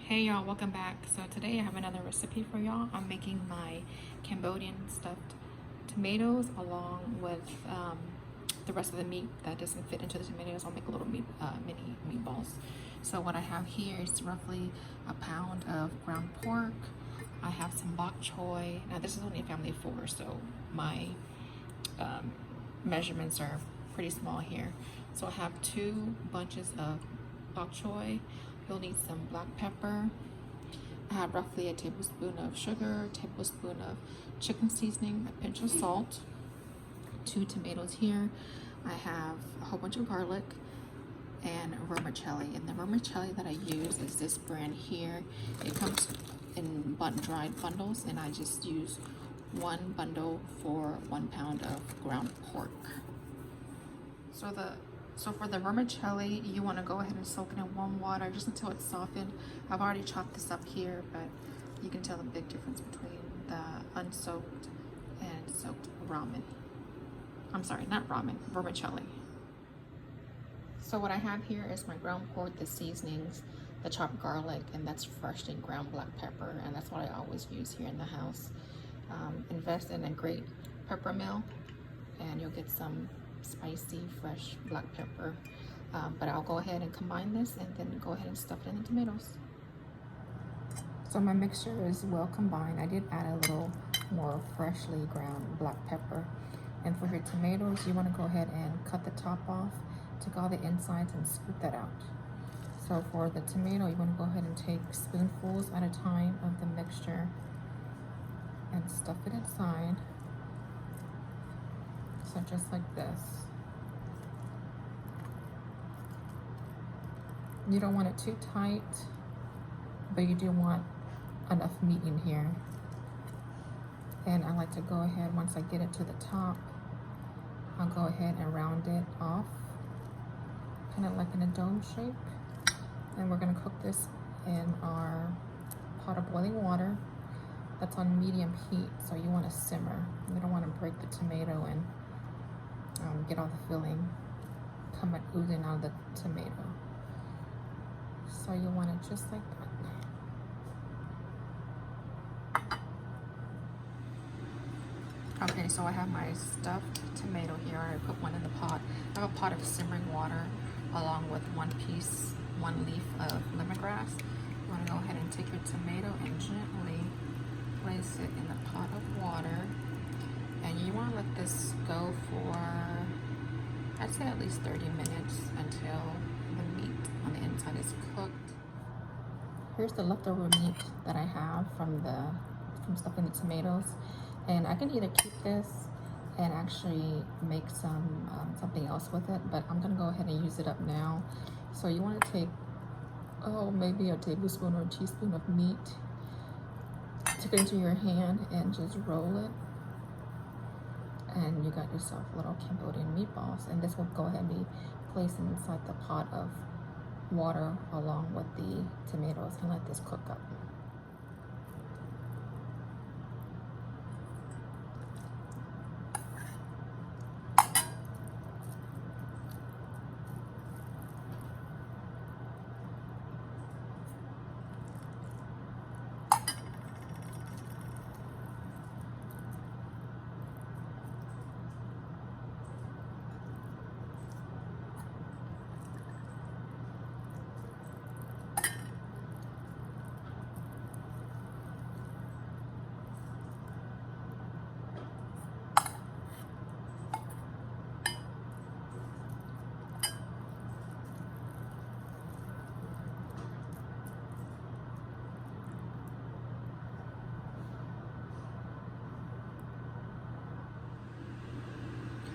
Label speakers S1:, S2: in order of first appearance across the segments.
S1: Hey y'all, welcome back. So today I have another recipe for y'all. I'm making my Cambodian stuffed tomatoes along with the rest of the meat that doesn't fit into the tomatoes. I'll make a little mini meatballs. So what I have here is roughly a pound of ground pork. I have some bok choy. Now this is only a family of 4, so my measurements are pretty small here. So I have 2 bunches of bok choy. You'll need some black pepper. I have roughly a tablespoon of sugar, a tablespoon of chicken seasoning, a pinch of salt, 2 tomatoes here. I have a whole bunch of garlic and vermicelli. And the vermicelli that I use is this brand here. It comes in dried bundles, and I just use 1 bundle for 1 pound of ground pork. So for the vermicelli, you want to go ahead and soak it in warm water just until it's softened. I've already chopped this up here, but you can tell the big difference between the unsoaked and soaked ramen. I'm sorry, not ramen, vermicelli. So what I have here is my ground pork, the seasonings, the chopped garlic, and that's freshly ground black pepper, and that's what I always use here in the house. Invest in a great pepper mill, and you'll get some spicy fresh black pepper, but I'll go ahead and combine this and then go ahead and stuff it in the tomatoes. So my mixture is well combined. I did add a little more freshly ground black pepper, and for your tomatoes you want to go ahead and cut the top off, take all the insides and scoop that out. So for the tomato, you want to go ahead and take spoonfuls at a time of the mixture and stuff it inside. So just like this. You don't want it too tight, but you do want enough meat in here. And I like to go ahead, once I get it to the top, I'll go ahead and round it off, kind of like in a dome shape. And we're gonna cook this in our pot of boiling water that's on medium heat, so you want to simmer. You don't want to break the tomato and get all the filling come oozing out of the tomato. So you want it just like that. Okay, so I have my stuffed tomato here. I put one in the pot. I have a pot of simmering water along with 1 leaf of lemongrass. You want to go ahead and take your tomato and gently place it in the pot of water. And you want to let this go for, I'd say at least 30 minutes until the meat on the inside is cooked. Here's the leftover meat that I have from stuffing the tomatoes. And I can either keep this and actually make something else with it, but I'm gonna go ahead and use it up now. So you want to take, maybe a tablespoon or a teaspoon of meat, take it into your hand and just roll it. And you got yourself little Cambodian meatballs. And this will go ahead and be placed inside the pot of water along with the tomatoes and let this cook up.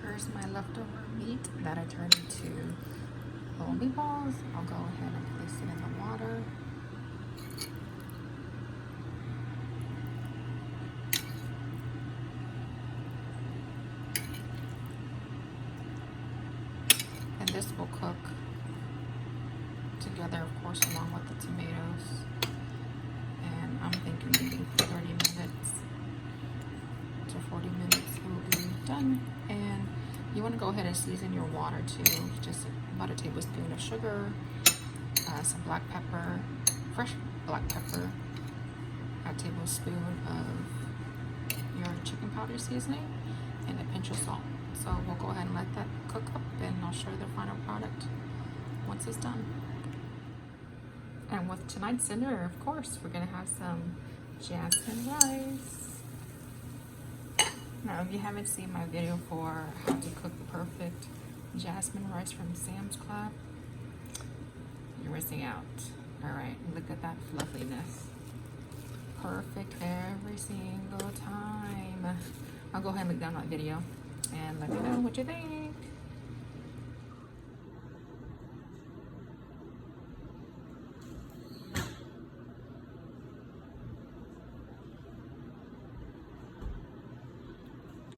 S1: Here's my leftover meat that I turned into little meatballs. I'll go ahead and place it in the water. And this will cook together, of course, along with the tomatoes. And I'm thinking maybe 30 minutes to 40 minutes will be done. And you want to go ahead and season your water too. Just about a tablespoon of sugar, some black pepper, fresh black pepper, a tablespoon of your chicken powder seasoning, and a pinch of salt. So we'll go ahead and let that cook up, and I'll show you the final product once it's done. And with tonight's dinner, of course, we're gonna have some jasmine rice. Now, if you haven't seen my video for how to cook the perfect jasmine rice from Sam's Club, you're missing out. All right, look at that fluffiness. Perfect every single time. I'll go ahead and look down that video and let me know what you think.